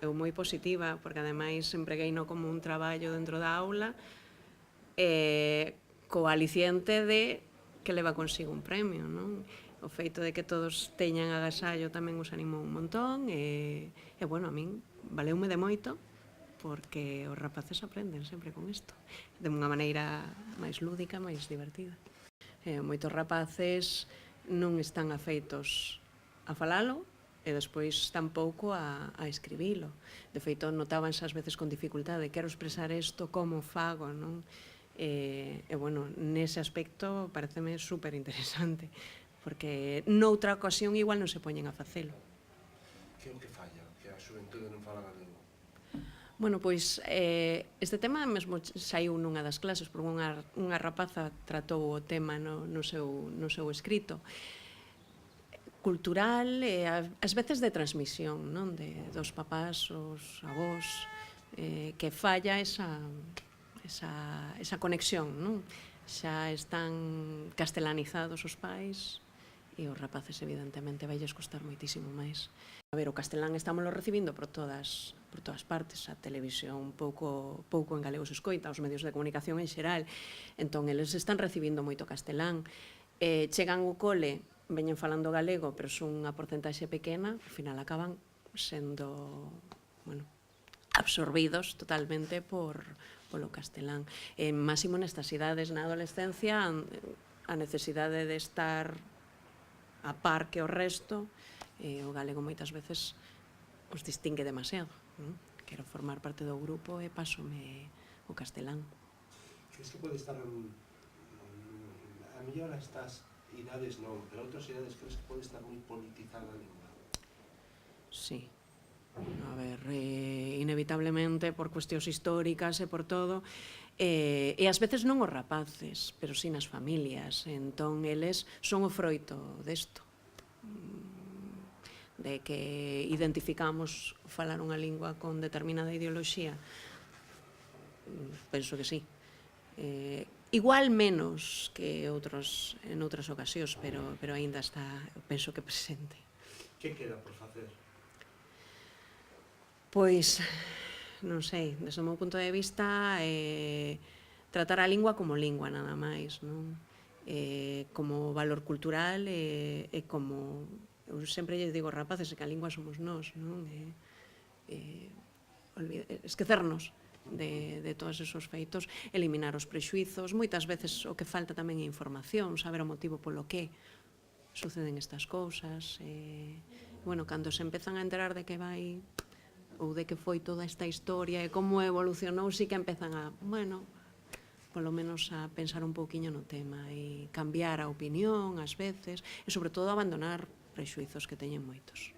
eu moi positiva, porque ademais empregueino como un traballo dentro da aula, co aliciente de que leva consigo un premio, non? O feito de que todos teñan agasallo tamén os animou un montón bueno, a min valeume de moito porque os rapaces aprenden sempre con isto de unha maneira máis lúdica, máis divertida. Moitos rapaces non están afeitos a falalo e despois tampouco a escribilo. De feito, notábanse ás veces con dificultade, quero expresar isto, como fago, non? Bueno, nese aspecto pareceme super interesante, porque noutra ocasión igual non se poñen a facelo. Que é o que falla? Que a xuventude non fala galego? Bueno, pois este tema mesmo saiu nunha das clases, porque unha rapaza tratou o tema no seu escrito. Cultural e ás veces de transmisión, non? Dos papás, os avós, que falla esa conexión, non? Xa están castelanizados os pais e os rapaces evidentemente vailles costar moitísimo máis. A ver, o castelán estámoslo recibindo por todas partes, a televisión pouco en galego se escoita, os medios de comunicación en xeral, entón eles están recibindo moito castelán. Chegan ao cole, veñen falando galego, pero son unha porcentaxe pequena, ao final acaban sendo, bueno, absorbidos totalmente polo castelán. Máximo nestas idades, na adolescencia, a necesidade de estar a par que o resto, o galego moitas veces os distingue demasiado. Quero formar parte do grupo e pásome o castelán. Crees que pode estar a mellor a estas idades non, pero a outras idades crees que pode estar moi politizada a lingua? Sí. A ver, inevitablemente por cuestións históricas e por todo, e ás veces non os rapaces, pero sí nas familias, entón eles son o froito desto, de que identificamos falar unha lingua con determinada ideoloxía. Penso que sí. Igual menos que en outras ocasións, pero aínda está, penso que presente. Que queda por facer? Pois, non sei, desde o meu punto de vista, tratar a lingua como lingua, nada máis, non? Como valor cultural e como, eu sempre lle digo rapaces, que a lingua somos nós, non? Esquecernos de todos esos feitos, eliminar os prexuizos, moitas veces o que falta tamén é información, saber o motivo polo que suceden estas cousas, bueno, cando se empezan a enterar de que vai ou de que foi toda esta historia e como evolucionou, sí que empezan a, bueno, polo menos a pensar un pouquiño no tema e cambiar a opinión ás veces e sobre todo abandonar prexuizos que teñen moitos.